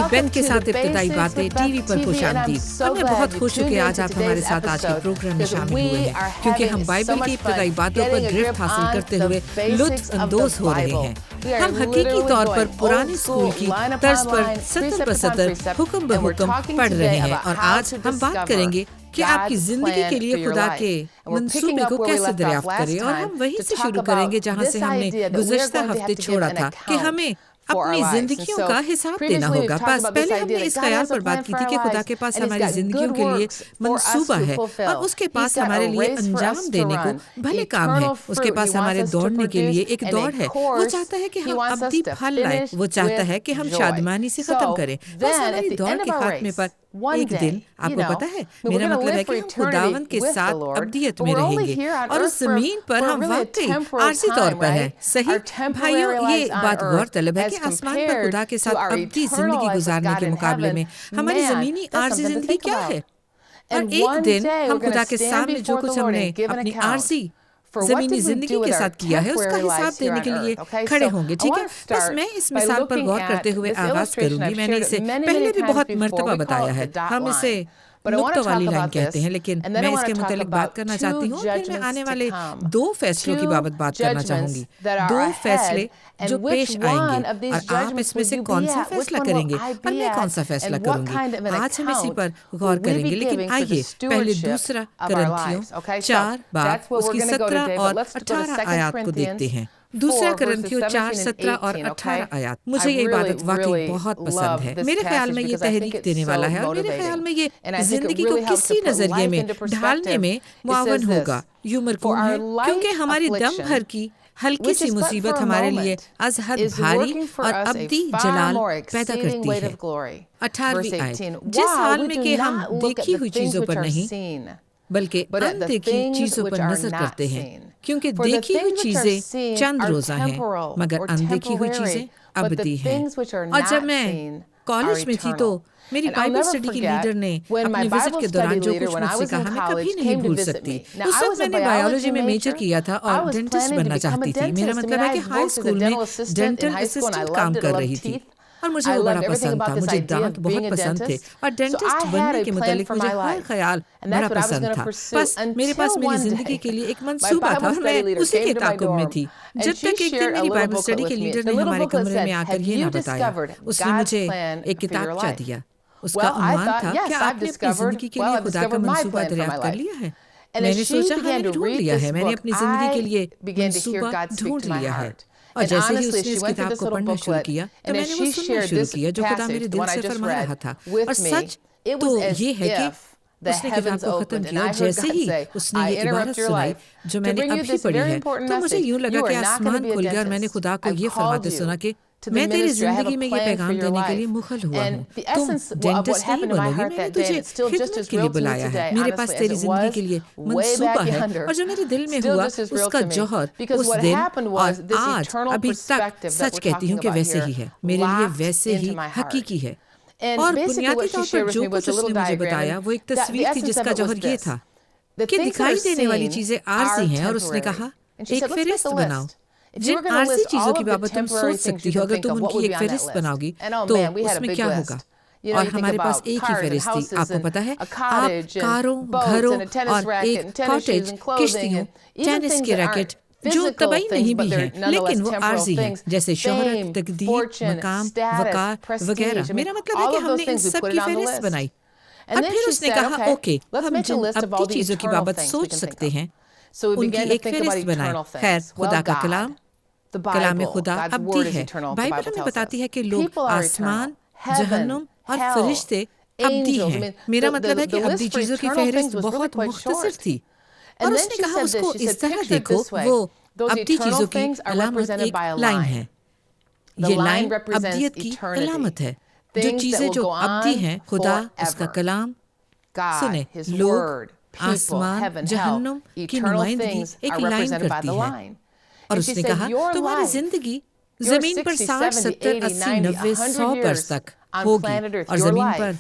بیتھ کے ساتھ ابتدائی باتیں ٹی وی پر خوش آمدید. ہم نے بہت خوش ہو کہ آج آپ ہمارے ساتھ آج کے پروگرام میں شامل ہوئے ہیں کیونکہ ہم بائبل کی ابتدائی باتوں پر گرفت حاصل کرتے ہوئے لطف اندوز ہو رہے ہیں. ہم حقیقی طور پر پرانے اسکول کی طرز پر سطر بسطر حکم بحکم پڑھ رہے ہیں اور آج ہم بات کریں گے کہ آپ کی زندگی کے لیے خدا کے منصوبے کو کیسے دریافت کریں. اور ہم وہیں سے شروع کریں گے جہاں سے ہم نے گزشتہ ہفتے چھوڑا تھا کہ ہمیں اپنی زندگیوں کا حساب دینا ہوگا. بس پہلے ہم نے اس خیال پر بات کی تھی کہ خدا کے پاس ہماری زندگیوں کے لیے منصوبہ ہے اور اس کے پاس ہمارے لیے انجام دینے کو بھلے کام ہے. اس کے پاس ہمارے دوڑنے کے لیے ایک دوڑ ہے. وہ چاہتا ہے کہ ہم ابدی پھل لائیں. وہ چاہتا ہے کہ ہم شادمانی سے ختم کریں. بس ہماری دوڑ کے خاتمے پر ایک دن آپ کو پتا ہے میرا مطلب ہے کہ ہم خداوند کے ساتھ ابدیت میں رہیں گے اور اس زمین پر ہم واقعی عارضی طور پر ہیں. صحیح بھائیوں، یہ بات غور طلب ہے کہ آسمان پر خدا کے ساتھ ابدی زندگی گزارنے کے مقابلے میں ہماری زمینی عارضی زندگی کیا ہے. اور ایک دن ہم خدا کے سامنے جو کچھ ہم نے اپنی عارضی زمینی زندگی کے ساتھ کیا ہے اس کا حساب دینے کے لیے کھڑے ہوں گے. ٹھیک ہے، بس میں اس مثال پر غور کرتے ہوئے آغاز کروں گی. میں نے اسے پہلے بھی بہت مرتبہ بتایا ہے. ہم اسے نقطہ والی لائن کہتے ہیں، لیکن میں اس کے متعلق بات کرنا چاہتی ہوں. پھر میں آنے والے 2 فیصلوں کی بابت بات کرنا چاہوں گی. 2 فیصلے جو پیش آئیں گے اور آپ اس میں سے کون سا فیصلہ کریں گے اور میں کون سا فیصلہ کروں گی. آج ہم اسی پر غور کریں گے. لیکن آئیے پہلے دوسرا کرنتھیوں 4 باب اس کی 17 اور 18 آیات کو دیکھتے ہیں. دوسرا کرنتھیوں 4 17 اور 18 آیات. مجھے یہ عبادت واقعی بہت پسند ہے. میرے خیال میں یہ تحریک دینے والا ہے اور میرے خیال میں یہ زندگی کو کسی نظریے میں ڈھالنے میں معاون ہوگا. یوں مرکون ہے کیونکہ ہماری دم بھر کی ہلکی سی مصیبت ہمارے لیے از حد بھاری اور ابدی جلال پیدا کرتی ہے. 18ویں آیت. جس حال میں کہ ہم دیکھی ہوئی چیزوں پر نہیں بلکہ اندیکھی چیزوں پر نظر کرتے ہیں، کیونکہ دیکھی ہوئی چیزیں چند روزہ ہیں مگر اندیکھی ہوئی چیزیں ابدی ہیں. اور جب میں کالج میں تھی تو میری بائبل اسٹڈی کی لیڈر نے اپنے وزٹ کے دوران جو کچھ مجھ سے کہا میں کبھی نہیں بھول سکتی. اس وقت میں نے بایولوجی میں میجر کیا تھا اور ڈینٹسٹ بننا چاہتی تھی. میرا مطلب ہے کہ ہائی اسکول میں ڈینٹل اسسٹنٹ کام کر رہی تھی اور مجھے وہ بڑا پسند تھا. مجھے دانت بہت پسند تھے اور ڈینٹسٹ بننے کے متعلق مجھے ہر خیال بڑا پسند تھا. بس میرے پاس میری زندگی کے لیے ایک منصوبہ تھا اور میں اسی کے تعاقب میں تھی جب تک ایک دن میری بائبل اسٹڈی کے لیڈر نے ہمارے کمرے میں آ کر یہ نہ بتایا. اس نے مجھے ایک کتابچہ دیا. اس کا عنوان تھا کہ آپ نے اپنی زندگی کے لیے خدا کا منصوبہ دریافت کر لیا ہے. میں نے سوچا میں نے ڈھونڈ لیا ہے. میں نے اپنی زندگی کے لیے منصوبہ ڈھونڈ لیا ہے. اور جیسے ہی اس نے اس کتاب کو پڑھنا شروع کیا تو میں نے وہ سننا شروع کیا جو خدا میرے دل سے فرما رہا تھا. اور سچ تو یہ ہے کہ اس نے کتاب کو ختم کیا اور جیسے ہی اس نے یہ عبارت سنائی جو میں نے ابھی پڑھی ہے تو مجھے یوں لگا کہ آسمان کھل گیا اور میں نے خدا کو یہ فرماتے سنا کہ میں تیری زندگی میں یہ پیغام دینے کے لیے مخل ہوا ہوں. تم ڈینٹسٹ نہیں بنو گی، میں نے تجھے خدمت کے لیے بلایا ہے. میرے پاس تیری زندگی کے لیے منصوبہ ہے اور جو میرے دل میں ہوا اس کا جوہر اس دن اور آج ابھی تک سچ کہتی ہوں کہ ویسے ہی ہے، میرے لیے ویسے ہی حقیقی ہے. اور بنیادی طور پر جو کچھ اس نے مجھے بتایا وہ ایک تصویر تھی جس کا جوہر یہ تھا کہ دکھائی دینے والی چیزیں عارضی ہیں. اور اس نے کہا ایک فہرست بناؤ جن عارضی چیزوں کی بابت تم سوچ سکتی ہو. اگر تم ان کی ایک فہرست بناؤ گی تو اس میں کیا ہوگا. اور ہمارے پاس ایک ہی فہرست تھی. آپ کو پتا ہے آپ کاروں، گھروں اور ایک کاٹیج، کشتیوں، ٹینس کے ریکٹ جو طبعی نہیں بھی ہیں لیکن وہ عارضی ہیں جیسے شہرت، تقدیر، مقام، وقار وغیرہ. میرا مطلب ہے کہ ہم نے ان سب کی فہرست بنائی. اور پھر اس نے کہا اوکے ہم جن ابدی چیزوں کی بابت سوچ سکتے ہیں ان کی ایک فہرست بنائیں. خیر، خدا کا کلام خدا ابدی ہے. بائبل ہمیں بتاتی ہے کہ لوگ آسمان، جہنم اور فرشتے ابدی ہیں. میرا مطلب ہے کہ ابدی چیزوں کی فہرست بہت مختصر تھی. اور اس نے کہا اس کو اس طرح دیکھو، وہ ابدی چیزوں کی علامت ایک لائن ہے. یہ لائن ابدیت کی علامت ہے. جو چیزیں جو ابدی ہیں، خدا، اس کا کلام، سنیں، لوگ، آسمان، جہنم کی نمائندگی ایک لائن کرتی ہے. اور اس نے کہا تمہاری زندگی زمین پر 60 70 80 90 100 برس تک ہوگی اور زمین پر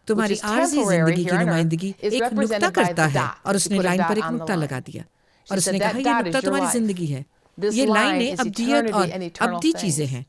تمہاری عارضی زندگی کی نمائندگی ایک نقطہ کرتا ہے. اور اس نے لائن پر ایک نقطہ لگا دیا اور اس نے کہا یہ نقطہ تمہاری زندگی ہے. یہ لائنیں ابدیت اور ابدی چیزیں ہیں.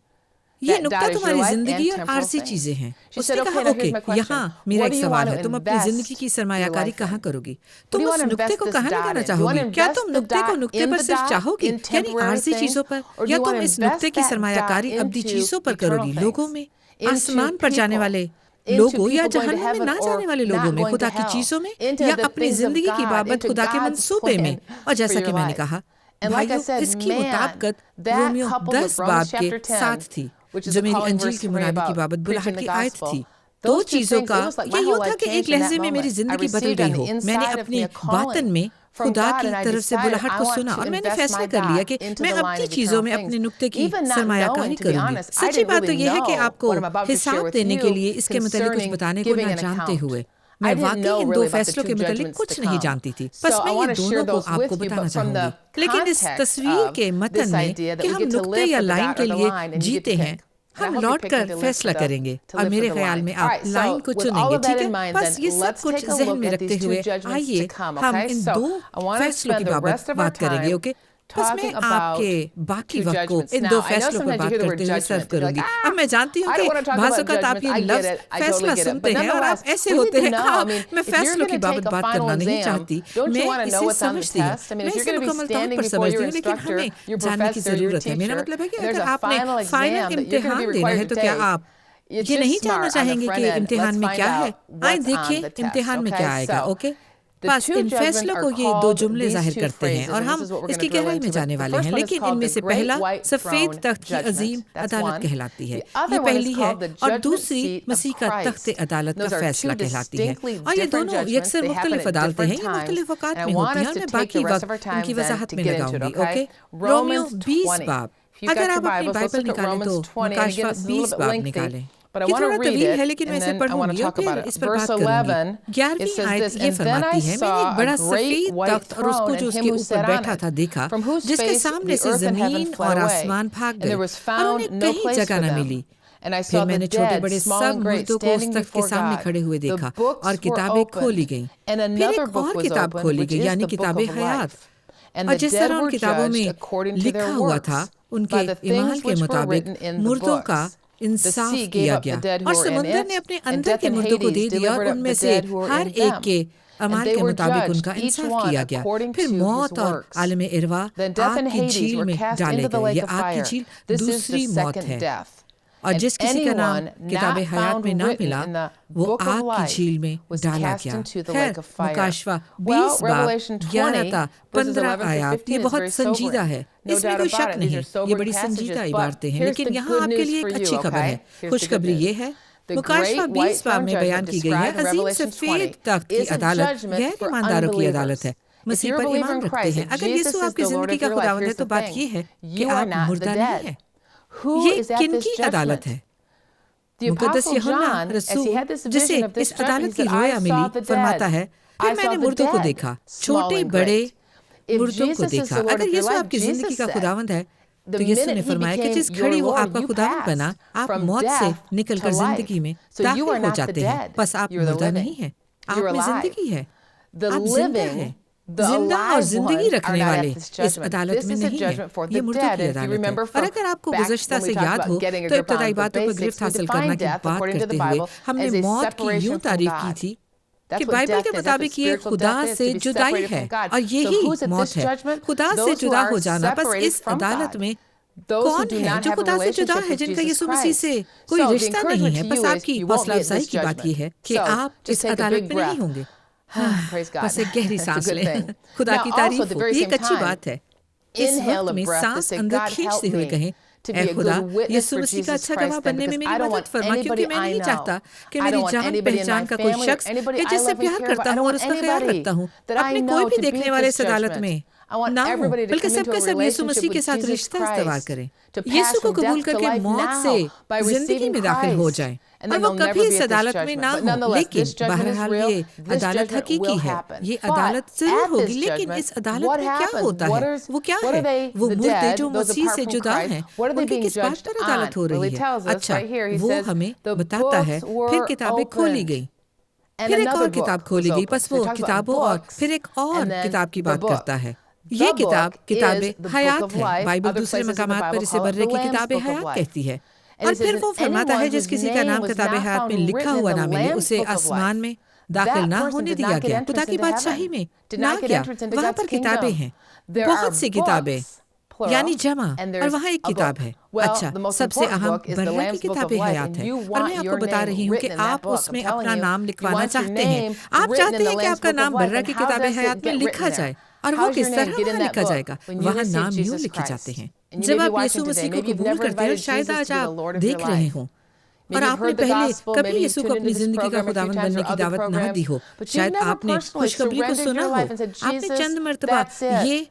یہ نقطہ تمہاری زندگی اور عارضی چیزیں ہیں. اس نے کہا اوکے یہاں میرا ایک سوال ہے, تم اپنی زندگی کی سرمایہ کاری کہاں کرو گی؟ تم اس نقطے کو کہاں لگانا چاہو گی؟ کیا تم نقطے کو نقطے پر صرف چاہو گی یعنی عارضی چیزوں پر, یا تم اس نقطے کی سرمایہ کاری ابدی چیزوں پر کرو گی, لوگوں میں, آسمان پر جانے والے لوگوں یا جہنم میں نہ جانے والے لوگوں میں, خدا کی چیزوں میں, یا اپنی زندگی کی بابت خدا کے منصوبے میں؟ اور جیسا کہ میں نے کہا بھائیو, اس کی مطابقت رومیو 10 باب کے 7 تھی جو میری انجیل کی منادی کی بابت بلاہٹ کی آیت تھی. دو چیزوں کا یہ یوں تھا کہ ایک لہجے میں میری زندگی بدل گئی ہو. میں نے اپنی باطن میں خدا کی طرف سے بلاہٹ کو سنا اور میں نے فیصلہ کر لیا کہ میں ابدی چیزوں میں اپنے نقطے کی سرمایہ کاری کروں گی. سچی بات تو یہ ہے کہ آپ کو حساب دینے کے لیے اس کے متعلق کچھ بتانے کو نہ جانتے ہوئے میں واقعی ان دو فیصلوں کے متعلق کچھ نہیں جانتی تھی. بس میں یہ دونوں کو آپ کو بتانا چاہوں گی. لیکن اس تصویر کے متن میں کہ ہم نقطے یا لائن کے لیے جیتے ہیں, ہم لوٹ کر فیصلہ کریں گے اور میرے خیال میں آپ لائن کو چنیں گے, ٹھیک ہے؟ بس یہ سب کچھ ذہن میں رکھتے ہوئے آئیے ہم ان دو فیصلوں کی بابت بات کریں گے. اوکے, بس میں آپ کے باقی وقت کو ان دو فیصلوں پر بات کرتے ہوئے صرف کروں گی. اب میں جانتی ہوں کہ بعض اوقات آپ یہ لفظ فیصلہ سنتے ہیں اور آپ ایسے ہوتے ہیں میں فیصلوں کی بابت بات کرنا نہیں چاہتی, میں اسے سمجھتی ہوں, میں اسے مکمل طور پر سمجھتی ہوں, لیکن ہمیں جاننے کی ضرورت ہے. میرا مطلب ہے کہ اگر آپ نے فائنل امتحان دینا ہے تو کیا آپ یہ نہیں جاننا چاہیں گے کہ امتحان میں کیا ہے؟ آئیں دیکھیں امتحان میں کیا آئے گا. اوکے, بس ان فیصلوں کو یہ دو جملے ظاہر کرتے ہیں اور ہم اس کی گہرائی میں جانے والے ہیں. لیکن ان میں سے پہلا سفید تخت کی عظیم عدالت کہلاتی ہے, یہ پہلی ہے, اور دوسری مسیح کا تخت عدالت کا فیصلہ کہلاتی ہے. اور یہ دونوں یکسر مختلف عدالتیں ہیں, یہ مختلف اوقات میں ہوتی ہیں اور میں باقی وقت ان کی وضاحت میں لگاؤں گی. اوکے, رومیو 20 باب, اگر آپ اپنی بائبل نکالیں تو مکاشفہ 20 باب نکالیں. یہ تھوڑا طویل ہے لیکن میں اسے پڑھوں گی اور پھر اس پر بات کروں گی. 11ویں آیت یہ فرماتی ہے, میں نے ایک بڑا سفید تخت اور اس کو جو اس کے اوپر بیٹھا تھا دیکھا, جس کے سامنے سے زمین اور آسمان بھاگ گئے اور انہیں کہیں جگہ نہ ملی. پھر میں نے چھوٹے بڑے سب مردوں کو اس تخت کے سامنے کھڑے ہوئے دیکھا اور کتابیں کھولی گئیں. پھر ایک اور کتاب کھولی گئی یعنی کتاب حیات, اور جس طرح ان کتابوں میں لکھا ہوا تھا ان کے ایمان کے مطابق مردوں کا انصاف کیا گیا, اور سمندر نے اپنے اندر کے مردوں کو دے دیا اور ان میں سے ہر ایک کے اعمال کے مطابق ان کا انصاف کیا گیا. پھر موت اور عالم ارواح آگ کی جھیل میں ڈالے گئے. یہ آگ کی جھیل دوسری موت ہے, اور جس کسی کا نام کتاب حیات میں نہ ملا وہ آگ کی جھیل میں ڈالا گیا. خیر, مکاشفہ 20 باب 11 تا 15 آیات یہ بہت سنجیدہ ہے, اس میں کوئی شک نہیں, یہ بڑی سنجیدہ عبارتیں ہیں. لیکن یہاں آپ کے لیے ایک اچھی خبر ہے. خوشخبری یہ ہے, مکاشفہ 20 باب میں بیان کی گئی ہے عظیم سفید تخت کی عدالت غیر ایمانداروں کی عدالت ہے. مسیح پر ایمان رکھتے ہیں, اگر یسوع آپ کی زندگی کا خداوند ہے تو بات یہ ہے کہ آپ مردہ نہیں ہیں. یہ کن کی عدالت ہے؟ مقدس یوحنا رسول جسے اس عدالت کی رویا ملی فرماتا ہے, پھر میں نے مردوں کو دیکھا, چھوٹے بڑے مردوں کو دیکھا. اگر یسوع آپ کی زندگی کا خداوند ہے تو یسوع نے فرمایا کہ جس گھڑی وہ آپ کا خداوند بنا, آپ موت سے نکل کر زندگی میں داخل ہو جاتے ہیں. بس آپ مردہ نہیں ہیں, آپ میں زندگی ہے, آپ زندہ ہیں. زندہ اور زندگی رکھنے والے اس عدالت میں نہیں ہیں, یہ مردوں کی عدالت ہے. اور اگر آپ کو گزشتہ سے یاد ہو تو ابتدائی باتوں پر گرفت حاصل کرنا کی بات کرتے ہوئے ہم نے موت کی یوں تعریف کی تھی کہ بائبل کے مطابق یہ خدا سے جدائی ہے, اور یہی موت ہے, خدا سے جدا ہو جانا. بس اس عدالت میں کون ہے جو خدا سے جدا ہے, جن کا یسوع مسیح سے کوئی رشتہ نہیں ہے؟ بس آپ کی حوصلہ افزائی کی بات یہ ہے کہ آپ اس عدالت میں نہیں ہوں گے. بس ایک گہری سانس لیں, خدا کی تعریف ہو, یہ ایک اچھی بات ہے. اس وقت میں سانس اندر کھینچتے ہوئے کہیں, اے خدا یسوع مسیح کا اچھا گواہ بننے میں میری مدد فرما, کیونکہ میں نہیں چاہتا کہ میری جان پہچان کا کوئی شخص کہ جس سے پیار کرتا ہوں اور اس کا خیال رکھتا ہوں اپنے کوئی بھی دیکھنے والے اس عدالت میں نہ ہوں, بلکہ سب کا سب یسوع مسیح کے ساتھ رشتہ استوار کریں, یسوع کو قبول کر کے موت سے زندگی میں داخل ہو جائیں, اور وہ کبھی اس عدالت میں نہ ہوں. لیکن بہرحال یہ عدالت حقیقی ہے, یہ عدالت ضرور ہوگی. لیکن اس عدالت میں کیا ہوتا ہے؟ وہ کیا ہے؟ وہ مردے جو مسیح سے جدا ہیں, ان کی کس بات پر عدالت ہو رہی ہے؟ اچھا, وہ ہمیں بتاتا ہے. پھر کتابیں کھولی گئیں, پھر ایک اور کتاب کھولی گئی. پس وہ کتابوں اور پھر ایک اور کتاب کی بات کرتا ہے. یہ کتاب کتاب حیات ہے. بائبل دوسرے مقامات پر اسے برے کی کتاب حیات کہتی ہے. اور پھر وہ فرماتا ہے جس کسی کا نام کتاب حیات میں لکھا ہوا نہ ملے اسے آسمان میں داخل نہ ہونے دیا گیا، خدا کی بادشاہی میں نہ گیا۔ وہاں پر کتابیں ہیں، بہت سی کتابیں یعنی جمع، اور وہاں ایک کتاب ہے۔ اچھا، سب سے اہم برہ کی کتاب حیات ہے، اور میں آپ کو بتا رہی ہوں کہ آپ اس میں اپنا نام لکھوانا چاہتے ہیں۔ آپ چاہتے ہیں کہ آپ کا نام برہ کی کتاب حیات میں لکھا جائے، اور وہ کس طرح وہاں لکھا جائے گا؟ وہاں نام یوں لکھے جاتے ہیں۔ جب آپ یسوع مسیح کو قبول کرتے ہیں، شاید آج آپ دیکھ رہے ہوں اور آپ نے پہلے کبھی یسوع کو اپنی زندگی کا خداوند بننے کی دعوت نہ دی ہو، شاید آپ نے خوشخبری کو سنا ہو، آپ نے چند مرتبہ یہ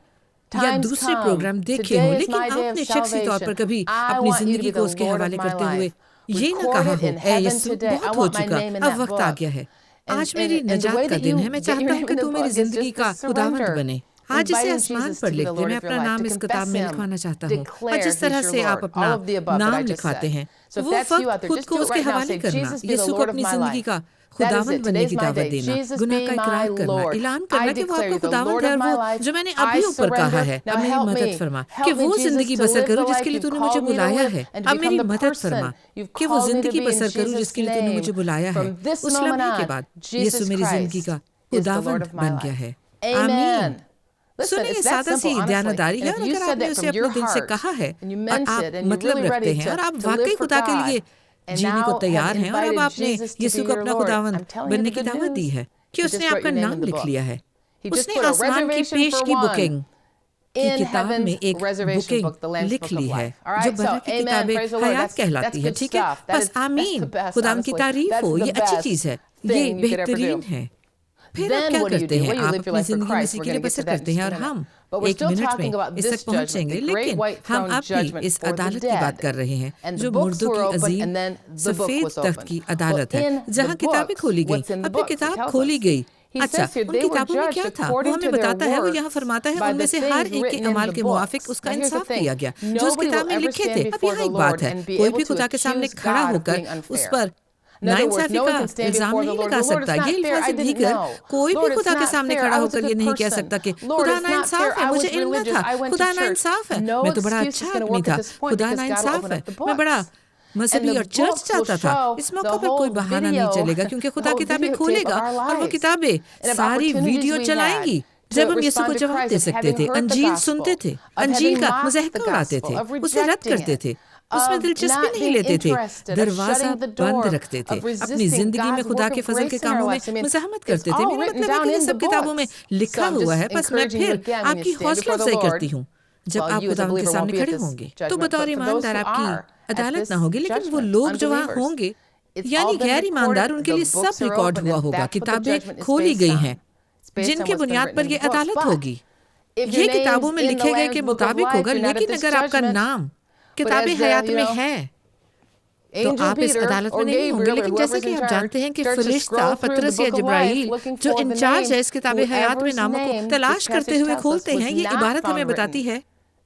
یا دوسرے پروگرام دیکھے ہوں، لیکن آپ نے شخصی طور پر کبھی اپنی زندگی کو اس کے حوالے کرتے ہوئے یہ نہ کہا ہو، اے یسوع بہت ہو چکا، اب وقت آ گیا ہے، آج میری نجات کا دن ہے، میں چاہتا ہوں کہ تو میری زندگی کا خداوند بنے۔ آج اسے آسمان پر لکھ دیں، میں اپنا نام اس کتاب میں لکھوانا چاہتا ہوں۔ اور جس طرح سے آپ اپنا نام لکھواتے ہیں، وہ وقت خود کو اس کے حوالے کرنا، یسوع کو اپنی زندگی کا خداوند بننے کی دعوت دینا، گناہ کا اقرار کرنا، اعلان کرنا کہ وہ آپ کا خداوند ہے، اور وہ جو میں نے ابھی اوپر کہا ہے، اب میری مدد فرما کہ وہ زندگی بسر کروں جس کے لیے تو نے مجھے بلایا ہے۔ اب میری مدد فرما کہ وہ زندگی بسر کروں جس کے لیے تو نے مجھے بلایا ہے۔ اس لمحے کے بعد یسوع میری زندگی کا خداوند بن گیا ہے۔ آمین۔ سنیں، یہ سادہ سی دیانتداری ہے، اور اگر آپ نے اسے اپنے دل سے کہا ہے اور آپ مطلب رکھتے ہیں اور آپ واقعی خدا کے لیے جینے کو تیار ہیں، اور اب آپ نے یسوع کو اپنا خداوند بننے کی دعوت دی ہے کہ اس نے آپ کا نام لکھ لیا ہے، اس نے آسمان کی پیش کی بکنگ کی کتاب میں ایک بکنگ لکھ لی ہے جو برہ کی کتاب حیات کہلاتی ہے، ٹھیک ہے؟ بس آمین، خدا کی تعریف ہو، یہ اچھی چیز ہے، یہ بہترین ہے۔ پھر آپ کیا کرتے ہیں؟ آپ اپنی زندگی مسیح کے لیے بسر کرتے ہیں، اور ہم ایک منٹ میں اس تک پہنچیں گے، لیکن ہم اب بھی اس عدالت کی بات کر رہے ہیں جو مردوں کی عظیم سفید تخت کی عدالت ہے، جہاں کتابیں کھولی گئیں۔ اب یہ کتاب کھولی گئی، اچھا ان کتابوں میں کیا تھا؟ وہ ہمیں بتاتا ہے، وہ یہاں فرماتا ہے ان میں سے ہر ایک کے اعمال کے موافق اس کا انصاف کیا گیا جو اس کتاب میں لکھے تھے۔ اب یہاں ایک بات ہے، کوئی بھی خدا کے سامنے کھڑا ہو کر اس پر ناانصافی کا الزام نہیں لگا سکتا۔ یہ الفاظ دیگر کوئی بھی خدا کے سامنے کھڑا ہو کر یہ نہیں کہہ سکتا کہ خدا ناانصاف ہے، مجھے علم نہ تھا، خدا ناانصاف ہے، میں تو بڑا اچھا آدمی تھا، خدا ناانصاف ہے، میں بڑا مذہبی اور چرچ چاہتا تھا۔ اس موقع پر کوئی بہانہ نہیں چلے گا، کیونکہ خدا کتابیں کھولے گا اور وہ کتابیں ساری ویڈیو چلائیں گی۔ جب ہم یسوع کو جواب دے سکتے تھے، انجیل سنتے تھے، انجیل کا مضحکہ اڑاتے تھے، اسے رد کرتے تھے، اس میں دلچسپی نہیں لیتے تھے، دروازہ بند رکھتے تھے، اپنی زندگی میں خدا کے فضل کے کاموں میں مزاحمت کرتے تھے۔ میرا مطلب ہے کہ یہ سب کتابوں میں لکھا ہوا ہے، بس میں پھر آپ کی حوصلہ افزائی کرتی ہوں۔ جب آپ خداوند کے سامنے کھڑے ہوں گے تو بطور ایماندار آپ کی عدالت نہ ہوگی، لیکن وہ لوگ جو وہاں ہوں گے یعنی غیر ایماندار، ان کے لیے سب ریکارڈ ہوا ہوگا، کتابیں کھولی گئی ہیں جن کی بنیاد پر یہ عدالت ہوگی۔ یہ کتابوں میں لکھے گئے کے مطابق ہوگا، لیکن اگر آپ کا نام کتاب حیات میں ہے تو آپ اس عدالت میں نہیں ہوں گے۔ لیکن جیسا کہ آپ جانتے ہیں کہ فرشتہ پطرس یا جبرائیل جو انچارج ہے اس کتاب حیات میں ناموں کو تلاش کرتے ہوئے کھولتے ہیں، یہ عبارت ہمیں بتاتی ہے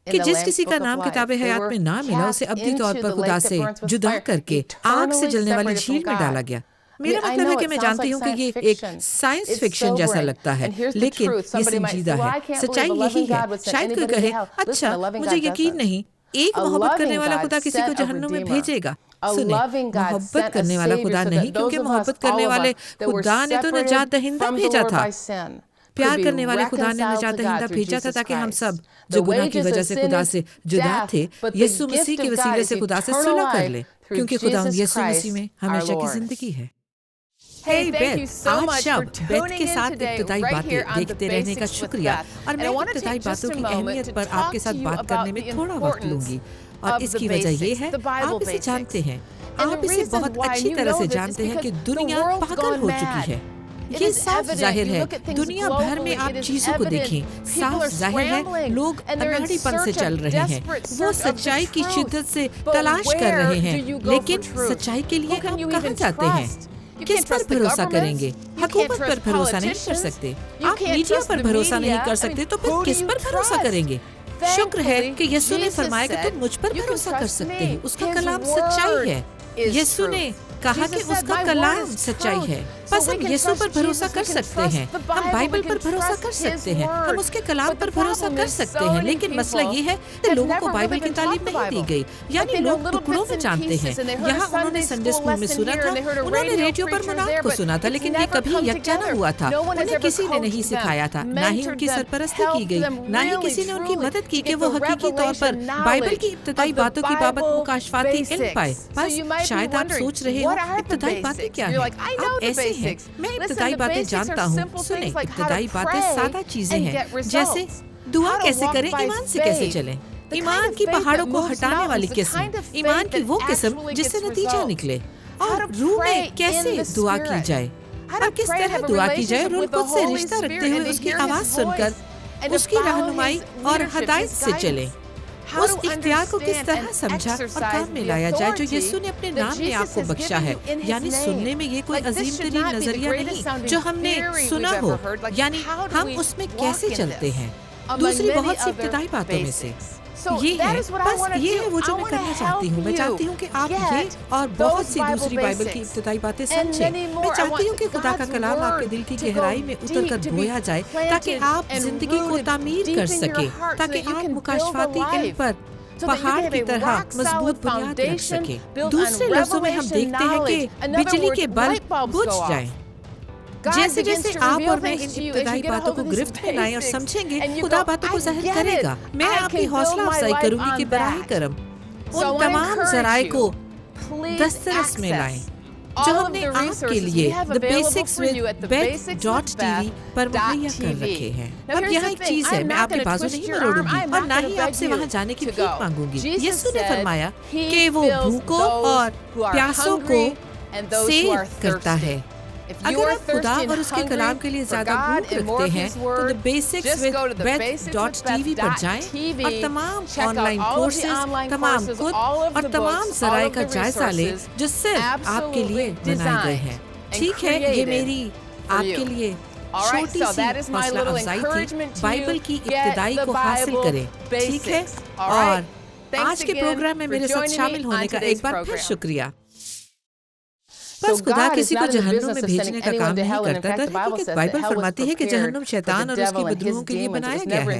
کہ جس کسی کا نام کتاب حیات میں نہ ملا اسے ابدی طور پر خدا سے جدا کر کے آگ سے جلنے والی جھیل میں ڈالا گیا۔ میرا مطلب ہے کہ میں جانتی ہوں کہ یہ ایک سائنس فکشن جیسا لگتا ہے، لیکن یہ سنجیدہ ہے، سچائی یہی ہے۔ شاید کوئی کہے اچھا مجھے یقین نہیں، ایک محبت کرنے والا خدا کسی کو جہنم میں بھیجے گا۔ سنیں، محبت کرنے والا خدا نہیں، کیونکہ محبت کرنے والے خدا نے تو نجات دہندہ بھیجا تھا۔ پیار کرنے والے خدا نے نجات دہندہ بھیجا تھا تاکہ ہم سب جو گناہ کی وجہ سے خدا سے جدا تھے، یسوع مسیح کے وسیلے سے خدا سے صلح کر لیں، کیونکہ خداوند یسوع مسیح میں ہمیشہ کی زندگی ہے۔ Hey Beth، آج شب بیتھ کے ساتھ ابتدائی باتیں دیکھتے رہنے کا شکریہ، اور میں ابتدائی باتوں کی اہمیت پر آپ کے ساتھ بات کرنے میں تھوڑا وقت لوں گی، اور اس کی وجہ یہ ہے آپ اسے جانتے ہیں، آپ اسے بہت اچھی طرح سے جانتے ہیں کہ دنیا پاگل ہو چکی ہے۔ یہ صاف ظاہر ہے، دنیا بھر میں آپ چیزوں کو دیکھیں، صاف ظاہر ہے لوگ اناڑی پن سے چل رہے ہیں، وہ سچائی کی شدت سے تلاش کر رہے ہیں، لیکن سچائی کے لیے آپ کہاں جاتے ہیں؟ کس پر بھروسہ کریں گے؟ حکومت پر بھروسہ نہیں کر سکتے، آپ میڈیا پر بھروسہ نہیں کر سکتے، تو پھر کس پر بھروسہ کریں گے؟ شکر ہے کہ یسوع نے فرمایا کہ تم مجھ پر بھروسہ کر سکتے ہیں، اس کا کلام سچائی ہے۔ یسوع نے کہا کہ اس کا کلام سچائی ہے. بس ہم یسوع پر بھروسہ کر سکتے ہیں, ہم بائبل پر بھروسہ کر سکتے ہیں, ہم اس کے کلام پر بھروسہ کر سکتے ہیں. لیکن مسئلہ یہ ہے کہ لوگوں کو بائبل کی تعلیم نہیں دی گئی, یعنی لوگ ٹکڑوں میں جانتے ہیں. یہاں انہوں نے سنڈے اسکول میں سنا تھا, انہوں نے ریڈیو پر مناد کو سنا تھا, لیکن یہ کبھی یکجا نہ ہوا تھا. انہیں کسی نے نہیں سکھایا تھا, نہ ہی ان کی سرپرستی کی گئی, نہ ہی کسی نے ان کی مدد کی کہ وہ حقیقی طور پر بائبل کی ابتدائی باتوں کی بابت مکاشفاتی علم پائے. بس شاید آپ سوچ رہے ہو ابتدائی باتیں کیا ہیں. آپ ایسے ہیں, میں ابتدائی باتیں جانتا ہوں. سنیں, ابتدائی باتیں سادہ چیزیں ہیں, جیسے دعا کیسے کریں, ایمان سے کیسے چلیں, ایمان کی پہاڑوں کو ہٹانے والی قسم, ایمان کی وہ قسم جس سے نتیجہ نکلے, اور روح میں کیسے دعا کی جائے, اور کس طرح دعا کی جائے. روح خود سے رشتہ رکھتے ہوئے اس کی آواز سن کر اس کی رہنمائی اور ہدایت سے چلیں. اس اختیار کو کس طرح سمجھا اور کام میں لایا جائے جو یسوع نے اپنے نام میں آپ کو بخشا ہے. یعنی سننے میں یہ کوئی عظیم ترین نظریہ نہیں جو ہم نے سنا ہو, یعنی ہم اس میں کیسے چلتے ہیں. دوسری بہت سی ابتدائی باتوں میں سے یہ ہے, بس یہ ہے وہ جو میں کرنا چاہتی ہوں. میں چاہتی ہوں کہ آپ یہ اور بہت سی دوسری بائبل کی ابتدائی باتیں سمجھیں. میں چاہتی ہوں کہ خدا کا کلام آپ کے دل کی گہرائی میں اتر کر بویا جائے, تاکہ آپ زندگی کو تعمیر کر سکیں, تاکہ آپ مکاشفاتی علم پر پہاڑ کی طرح مضبوط بنیاد رکھ سکیں. دوسرے لفظوں میں ہم دیکھتے ہیں کہ بجلی کے بلب بجھ جائیں. جیسے جیسے آپ اور میں ان ابتدائی باتوں کو گرفت میں لائیں اور سمجھیں گے, خدا باتوں کو ظاہر کرے گا. میں آپ کی حوصلہ افزائی کروں گی کہ براہ کرم ان تمام ذرائع کو دسترس میں لائیں جو ہم نے آپ کے لیے The Basics with Beth.tv پر مہیا کر رکھے ہیں. اب یہاں ایک چیز ہے, میں آپ کے بازو نہیں مروڑوں گی اور نہ ہی آپ سے وہاں جانے کی بھیک مانگوں گی. یسوع نے فرمایا کہ وہ بھوکوں اور پیاسوں کو سیر کرتا ہے. اگر آپ خدا اور اس کے کلام کے لیے زیادہ بھوک رکھتے ہیں تو The Basics with Beth.tv پر جائیں اور تمام آن لائن کورسز, تمام خود اور تمام ذرائع کا جائزہ لیں جو صرف آپ کے لیے بنائے گئے ہیں. ٹھیک ہے, یہ میری آپ کے لیے چھوٹی سی حوصلہ افزائی تھی. بائبل کی ابتدائی کو حاصل کریں, ٹھیک ہے. اور آج کے پروگرام میں میرے ساتھ شامل ہونے کا ایک بار پھر شکریہ. بس خدا کسی کو جہنم میں بھیجنے کا کام نہیں کرتا. درحقیقت بائبل فرماتی ہے کہ جہنم شیطان اور اس کی بدروحوں کے لیے بنایا گیا ہے,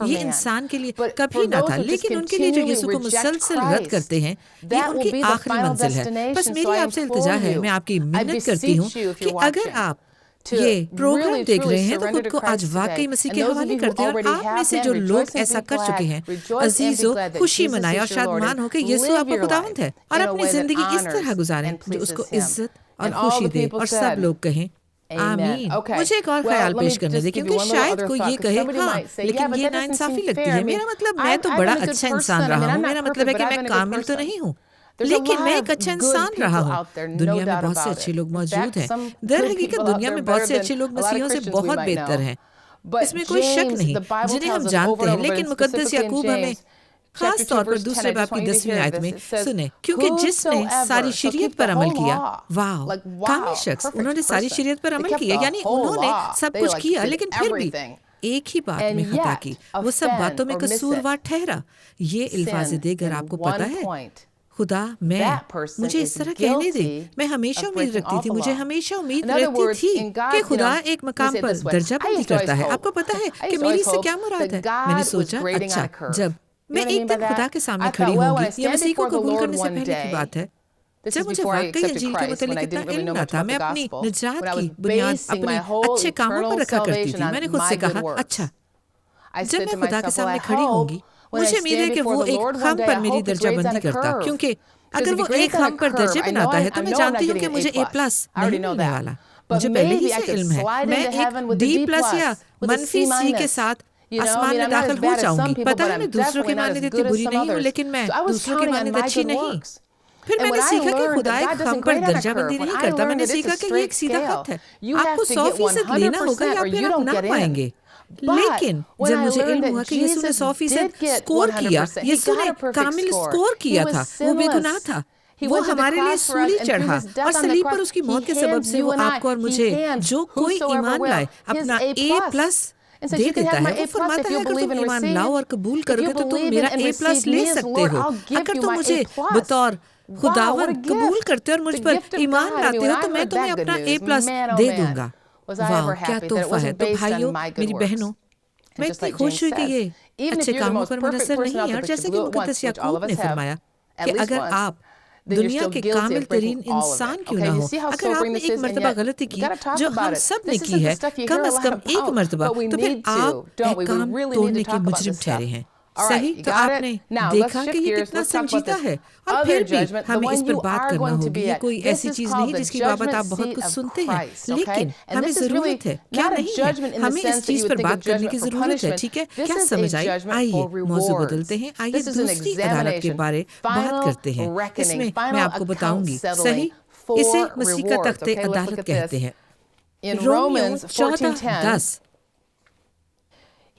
یہ انسان کے لیے کبھی نہ تھا. لیکن ان کے لیے جو یسوع کو مسلسل رد کرتے ہیں, یہ ان کی آخری منزل ہے. بس میری آپ سے التجا ہے, میں آپ کی منت کرتی ہوں کہ اگر آپ یہ پروگرام دیکھ رہے ہیں تو خود کو آج واقعی مسیح کے حوالے کر دیں. اور آپ میں سے جو لوگ ایسا کر چکے ہیں, عزیزو, خوشی منائیں اور شادمان ہو کہ یسوع آپ کا خداوند ہے, اور اپنی زندگی اس طرح گزاریں جو اس کو عزت اور خوشی دے. اور سب لوگ کہیں آمین. مجھے ایک اور خیال پیش کرنے دیں, کیونکہ شاید کوئی یہ کہے ہاں لیکن یہ ناانصافی لگتی ہے. میرا مطلب میں تو بڑا اچھا انسان رہا ہوں, میرا مطلب ہے کہ میں کامل تو نہیں ہوں, لیکن میں ایک اچھا انسان رہا ہوں. دنیا میں بہت سے اچھے لوگ موجود ہیں. در حقیقت دنیا میں بہت سے اچھے لوگ مسیحیوں سے بہت بہتر ہیں, اس میں کوئی شک نہیں, جنہیں ہم جانتے ہیں. لیکن مقدس یعقوب ہمیں خاص طور پر دوسرے باب کی 10ویں آیت میں سنیں, کیونکہ جس نے ساری شریعت پر عمل کیا, واو, کامل شخص, انہوں نے ساری شریعت پر عمل کیا, یعنی انہوں نے سب کچھ کیا, لیکن پھر بھی ایک ہی بات میں خطا کی, وہ سب باتوں میں قصوروار ٹھہرا. یہ الفاظ دیگر آپ کو پتہ ہے, خدا مجھے اس طرح کہنے دے. میں ہمیشہ امید رکھتی تھی, مجھے ہمیشہ امید رہتی تھی کہ خدا ایک مقام پر درجہ بندی کرتا ہے. آپ کو پتہ ہے کہ میری سے کیا مراد ہے؟ میں نے سوچا اچھا, جب میں ایک دن خدا کے سامنے کھڑی ہوں گی, یہ مسیح کو قبول کرنے سے پہلے کی بات ہے, جب مجھے واقعی انجیل کے متعلق اتنا علم نہ تھا, میں اپنی نجات کی بنیاد اپنے اچھے کاموں پر رکھا کرتی تھی. میں نے خود سے کہا اچھا, جب میں خدا کے سامنے کھڑی ہوں گی, مجھے امید ہے کہ وہ ایک خم پر میری درجہ بندی کرتا, کیونکہ اگر وہ ایک خم پر درجے بناتا ہے تو میں جانتی ہوں کہ مجھے A+ نہیں ملنے والا. مجھے پہلے ہی سے علم ہے, میں ایک D+ یا -C کے ساتھ آسمان میں داخل ہو جاؤں گی. پتہ ہے میں دوسروں کی مانند اتنی بری نہیں ہوں, لیکن میں دوسروں کی مانند اچھی نہیں. پھر میں نے سیکھا کہ خدا ایک خم پر درجہ بندی نہیں کرتا. میں نے سیکھا کہ یہ ایک سیدھا خط ہے, آپ کو 100% لینا ہوگا یا پھر آپ نہ پائیں گے. لیکن جب مجھے علم ہوا کہ یسوع نے 100% اسکور کیا, یسوع نے کامل اسکور کیا تھا, وہ بے گناہ تھا, وہ ہمارے لیے سولی چڑھا, اور صلیب پر اس کی موت کے سبب سے وہ آپ کو اور مجھے, جو کوئی ایمان لائے, اپنا A+ دے دیتا ہے. وہ فرماتا ہے اگر تم ایمان لاؤ اور قبول کرو گے تو تم میرا A+ لے سکتے ہو. اگر تم مجھے بطور خداوند قبول کرتے اور مجھ پر ایمان لاتے ہو تو میں تمہیں اپنا A+ دے دوں گا. واہ کیا تحفہ ہے. تو بھائیوں میری بہنوں میں اتنی خوش ہوئی کہ یہ اچھے کاموں پر منحصر نہیں ہے. اور جیسے کہ مقدس یعقوب نے فرمایا کہ اگر آپ دنیا کے کامل ترین انسان کیوں نہ ہو, اگر آپ نے ایک مرتبہ غلطی کی جو ہم سب نے کی ہے, کم از کم ایک مرتبہ, تو پھر آپ احکام توڑنے کے مجرم ٹھہرے ہیں. صحیح. تو آپ نے دیکھا کہ یہ کتنا سنجیدہ ہے. اور پھر بھی ہمیں اس پر بات کرنا ہوگی. یہ کوئی ایسی چیز نہیں جس کی بابت آپ بہت کچھ سنتے ہیں, لیکن ہمیں ضرورت ہے, کیا نہیں ہے, ہمیں اس چیز پر بات کرنے کی ضرورت ہے. ٹھیک ہے, کیا سمجھ آئی؟ آئیے موضوع بدلتے ہیں. آئیے دوسری عدالت کے بارے بات کرتے ہیں. اس میں میں آپ کو بتاؤں گی. صحیح. اسے مسیح کا تخت عدالت کہتے ہیں. رومیو 14:10.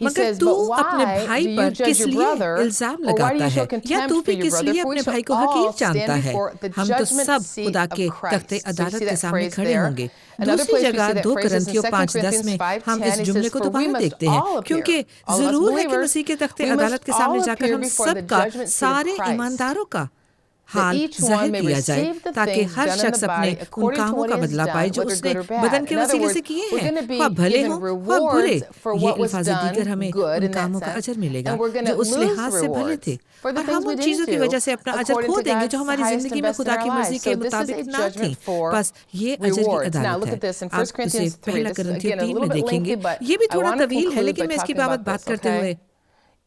مگر تو اپنے بھائی پر کس لیے الزام لگاتا ہے, یا تو بھی کس لیے اپنے بھائی کو حقیر جانتا ہے؟ ہم تو سب خدا کے تخت عدالت کے سامنے کھڑے ہوں گے. دوسری جگہ 2 کرنتھیوں 5:10 میں ہم اس جملے کو دوبارہ دیکھتے ہیں, کیونکہ ضرور ہے کہ مسیح کے تخت عدالت کے سامنے جا کر ہم سب کا, سارے ایمانداروں کا حال ظاہر کیا جائے, تاکہ ہر شخص اپنے ان کاموں کا بدلہ پائے جو اس نے بدن کے وسیلے سے کیے ہیں, خواہ بھلے ہوں خواہ برے. یہ الفاظ دیگر ہمیں ان کاموں کا اجر ملے گا جو اس لحاظ سے بھلے تھے, اور ہم ان چیزوں کی وجہ سے اپنا اجر کھو دیں گے جو ہماری زندگی میں خدا کی مرضی کے مطابق نہ تھیں. بس یہ اجر کی عدالت ہے. آپ اسے پہلا کرنتھیوں 3 میں دیکھیں گے. یہ بھی تھوڑا طویل ہے, لیکن میں اس کی بابت بات کرتے ہوئے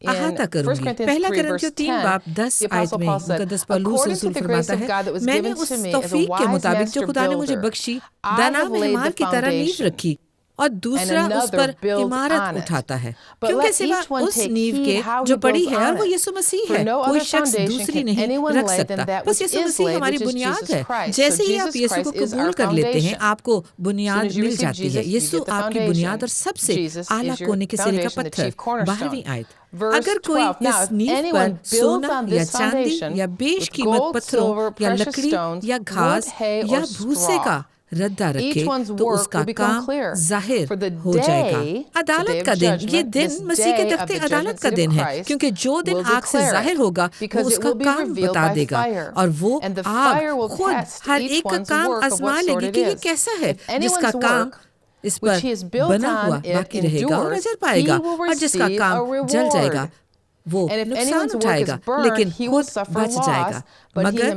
احاطہ کروں گی. پہلا کرنتھیوں 3:10 آیت میں مقدس پولس رسول فرماتا ہے, میں نے اس توفیق کے مطابق جو خدا نے مجھے بخشی دانام حمار کی طرح نیو رکھی, اور دوسرا اس پر عمارت اٹھاتا ہے. کیونکہ سوا اس نیو کے جو پڑی ہے اور وہ یسوع مسیح ہے, کوئی شخص دوسری نہیں رکھ سکتا. بس یسوع مسیح ہماری بنیاد ہے. جیسے ہی آپ یسوع کو قبول کر لیتے ہیں, آپ کو بنیاد مل جاتی ہے. یسوع آپ کی بنیاد اور سب سے اعلیٰ کونے کے سرے کا پتھر. 12ویں آیت. اگر کوئی اس نیو پر سونا یا چاندی یا بیش قیمت پتھروں یا لکڑی یا گھاس یا بھوسے کا ردہ رکھے تو اس کا کام ظاہر ہو جائے گا. عدالت کا دن, یہ دن مسیح کے تخت عدالت کا دن ہے, کیونکہ جو دن آگ سے ظاہر ہوگا وہ اس کا کام بتا دے گا, اور وہ آگ خود ہر ایک کا کام آزما لے گی کہ یہ کیسا ہے. جس کا کام اس پر بنا ہوا باقی رہے گا اور اجر پائے گا, اور جس کا کام جل جائے گا وہ نقصان اٹھائے گا لیکن خود بچ جائے گا مگر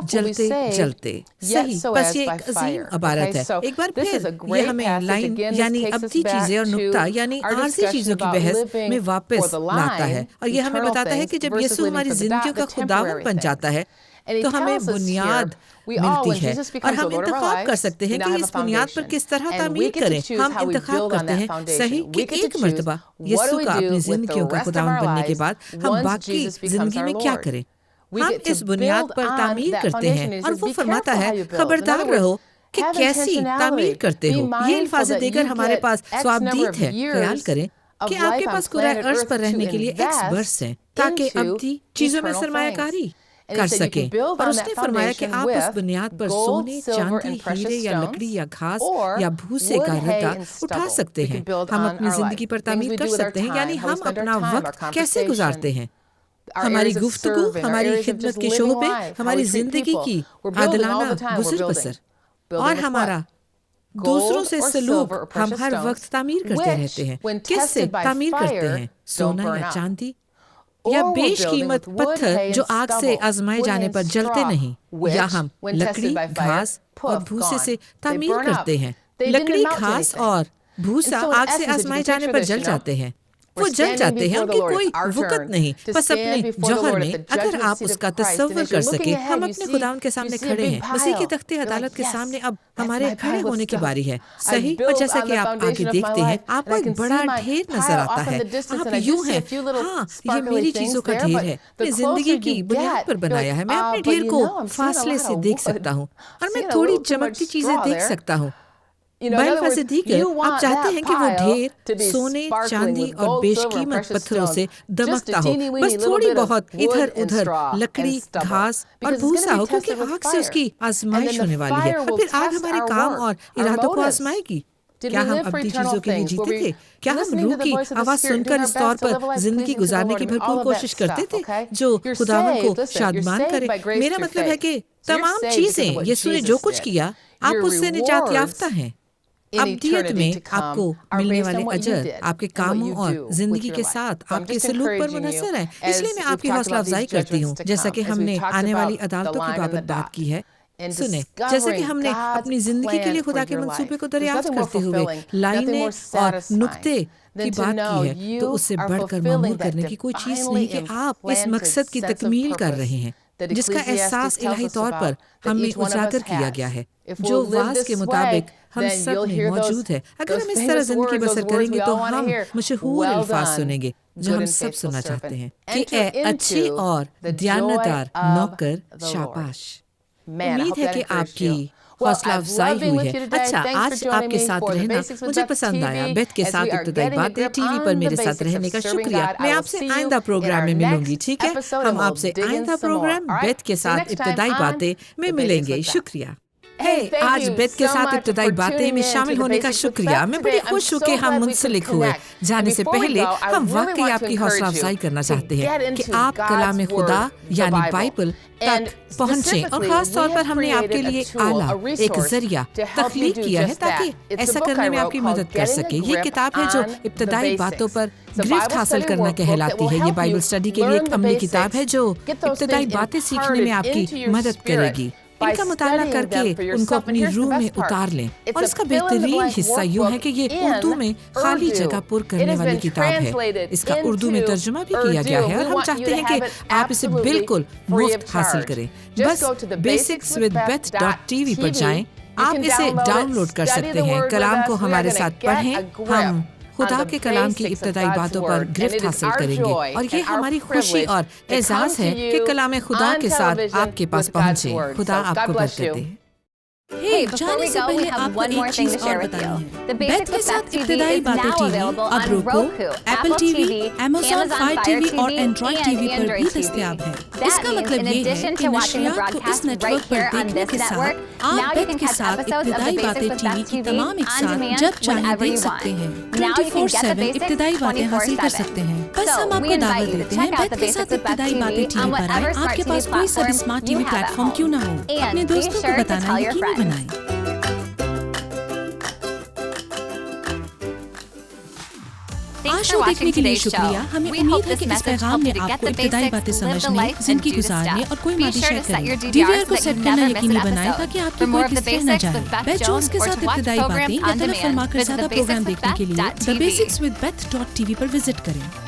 جلتے جلتے. صحیح. بس یہ ایک عظیم عبارت ہے. ایک بار پھر یہ ہمیں لائن یعنی ابدی چیزیں اور نقطہ یعنی عارضی چیزوں کی بحث میں واپس لاتا ہے, اور یہ ہمیں بتاتا ہے کہ جب یسوع ہماری زندگیوں کا خداوند بن جاتا ہے تو ہمیں بنیاد ملتی ہے, اور ہم انتخاب کر سکتے ہیں کہ اس بنیاد پر کس طرح تعمیر کریں. ہم انتخاب کرتے ہیں صحیح کہ ایک مرتبہ یسوع کا اپنی زندگیوں کا خداوند بننے کے بعد ہم باقی زندگی میں کیا کریں. ہم اس بنیاد پر تعمیر کرتے ہیں, اور وہ فرماتا ہے خبردار رہو کہ کیسی تعمیر کرتے ہو. یہ الفاظ دیگر ہمارے پاس سوابدید ہے. خیال کریں کہ آپ کے پاس کرۂ ارض پر رہنے کے لیے ایکس برس ہیں تاکہ ابدی چیزوں میں سرمایہ کاری کر سکیں. اور اس نے فرمایا کہ آپ اس بنیاد پر سونے, چاندی, ہیرے یا لکڑی یا گھاس یا بھوسے کا ردہ اٹھا سکتے ہیں. ہم اپنی زندگی پر تعمیر کر سکتے ہیں, یعنی ہم اپنا وقت کیسے گزارتے ہیں, ہماری گفتگو, ہماری خدمت کے شعبے, ہماری زندگی کی عادلانہ گزر بسر, اور ہمارا دوسروں سے سلوک. ہم ہر وقت تعمیر کرتے رہتے ہیں. کس سے تعمیر کرتے ہیں؟ سونا یا چاندی یا بیش قیمت پتھر جو آگ سے آزمائے جانے پر جلتے نہیں, یا ہم لکڑی, گھاس اور بھوسے سے تعمیر کرتے ہیں. لکڑی, گھاس اور بھوسا آگ سے آزمائے جانے پر جل جاتے ہیں. وہ جل جاتے ہیں, ان کی کوئی وقت نہیں. بس اپنے جوہر میں اگر آپ اس کا تصور کر سکیں, ہم اپنے خداوند کے سامنے کھڑے ہیں, مسیح کے تخت عدالت کے سامنے. اب ہمارے کھڑے ہونے کی باری ہے. صحیح. اور جیسا کہ آپ آگے دیکھتے ہیں آپ کو ایک بڑا ڈھیر نظر آتا ہے. آپ یوں ہیں, ہاں یہ میری چیزوں کا ڈھیر ہے, میں زندگی کی بنیاد پر بنایا ہے. میں اپنے ڈھیر کو فاصلے سے دیکھ سکتا ہوں, اور میں تھوڑی چمکتی چیزیں دیکھ سکتا ہوں. بالفاظ دیگر آپ چاہتے ہیں کہ وہ ڈھیر سونے, چاندی اور بیش قیمت پتھروں سے دمکتا ہو, بس تھوڑی بہت ادھر ادھر لکڑی, گھاس اور بھوسا ہو, کیونکہ آگ سے اس کی آزمائش ہونے والی ہے, اور پھر آگ ہمارے کام اور ارادوں کو آزمائے گی. کیا ہم ابدی چیزوں کے لیے جیتے تھے؟ کیا ہم روح کی آواز سن کر اس طور پر زندگی گزارنے کی بھرپور کوشش کرتے تھے جو خداوند کو شادمان کرے؟ میرا مطلب ہے کہ تمام چیزیں یسوع نے جو کچھ کیا آپ اس سے نجات یافتہ ہیں۔ ابدیت میں آپ کو ملنے والے اجر آپ کے کاموں اور زندگی کے ساتھ آپ کے سلوک پر منحصر ہے۔ اس لیے میں آپ کی حوصلہ افزائی کرتی ہوں، جیسا کہ ہم نے آنے والی عدالتوں کی بابت بات کی ہے۔ سنیں، جیسا کہ ہم نے اپنی زندگی کے لیے خدا کے منصوبے کو دریافت کرتے ہوئے لائنیں اور نقطے کی بات کی ہے، تو اس سے بڑھ کر معمور کرنے کی کوئی چیز نہیں کہ آپ اس مقصد کی تکمیل کر رہے ہیں جس کا احساس الہی طور پر ہم میں اجاگر کیا گیا ہے، جو واعظ کے مطابق ہم سب میں موجود ہے۔ اگر ہم اس طرح زندگی بسر کریں گے تو ہم مشہور الفاظ سنیں گے جو ہم سب سننا چاہتے ہیں کہ اے اچھی اور دیانتدار نوکر شاباش۔ امید ہے کہ آپ کی حوصلہ افزائی ہوئی ہے۔ اچھا، آج آپ کے ساتھ رہنا مجھے پسند آیا۔ بیتھ کے ساتھ ابتدائی باتیں ٹی وی پر میرے ساتھ رہنے کا شکریہ۔ میں آپ سے آئندہ پروگرام میں ملوں گی، ٹھیک ہے؟ ہم آپ سے آئندہ پروگرام بیتھ کے ساتھ ابتدائی باتیں میں ملیں گے۔ شکریہ۔ آج بیتھ کے ساتھ ابتدائی باتیں میں شامل ہونے کا شکریہ۔ میں بڑی خوش ہوں کہ ہم منسلک ہوئے۔ جانے سے پہلے ہم واقعی آپ کی حوصلہ افزائی کرنا چاہتے ہیں کہ آپ کلام خدا یعنی بائبل تک پہنچیں، اور خاص طور پر ہم نے آپ کے لیے آلہ، ایک ذریعہ تخلیق کیا ہے تاکہ ایسا کرنے میں آپ کی مدد کر سکے۔ یہ کتاب ہے جو ابتدائی باتوں پر گرفت حاصل کرنا کہلاتی ہے۔ یہ بائبل اسٹڈی کے لیے ایک عملی کتاب ہے جو ابتدائی باتیں سیکھنے میں آپ کی مدد کرے گی۔ ان کا مطالعہ کر کے ان کو اپنی روح میں اتار لیں، اور اس کا بہترین حصہ یوں ہے کہ یہ اردو میں خالی جگہ پر کرنے والی کتاب ہے۔ اس کا اردو میں ترجمہ بھی کیا گیا ہے، اور ہم چاہتے ہیں کہ آپ اسے بالکل مفت حاصل کریں۔ بس basicswithbeth.tv پر جائیں، آپ اسے ڈاؤن لوڈ کر سکتے ہیں۔ کلام کو ہمارے ساتھ پڑھیں، ہم خدا کے کلام کی ابتدائی باتوں پر گرفت حاصل کریں گے، اور یہ ہماری خوشی اور اعزاز ہے کہ کلام خدا کے ساتھ آپ کے پاس پہنچے۔ خدا آپ کو برکت دے۔ جانے سے پہلے آپ کو ایک چیز اور بتانی ہے۔ بیتھ کے ساتھ ابتدائی باتیں ٹی وی اب روکو، apple T V, Amazon fire T V اور اینڈرائڈ ٹی وی پر بھی دستیاب ہے۔ اس کا مطلب یہ ہے کہ نشریات کو اس نیٹ ورک پر دیکھنے کے ساتھ آپ بیتھ کے ساتھ ابتدائی باتیں ٹی وی کی تمام اقساط جب چاہیں دیکھ سکتے ہیں۔ 24/7 ابتدائی باتیں حاصل کر سکتے ہیں۔ بس ہم آپ کو دعوت دیتے ہیں، بیتھ کے ساتھ ابتدائی باتیں ٹی وی پر آئیں۔ آپ کے پاس کوئی سا بھی smart T V plate form کیوں نہ ہو، اپنے دوستوں کو بتانا یقینی بنائیں۔ آج شو دیکھنے کے لیے شکریہ۔ ہمیں امید ہے کہ اس پیغام نے آپ کو ابتدائی باتیں سمجھنے، زندگی گزارنے اور کوئی مادی شے کرنے، ڈی وی آر کو سیٹ کرنا یقینی بنائیں تاکہ آپ کی کوئی قسط رہ نہ جائے۔ بیتھ جونز کے ساتھ ابتدائی باتیں یا طلب فرما کر زیادہ پروگرام دیکھنے کے لیے thebasicswithbeth.tv پر وزٹ کریں۔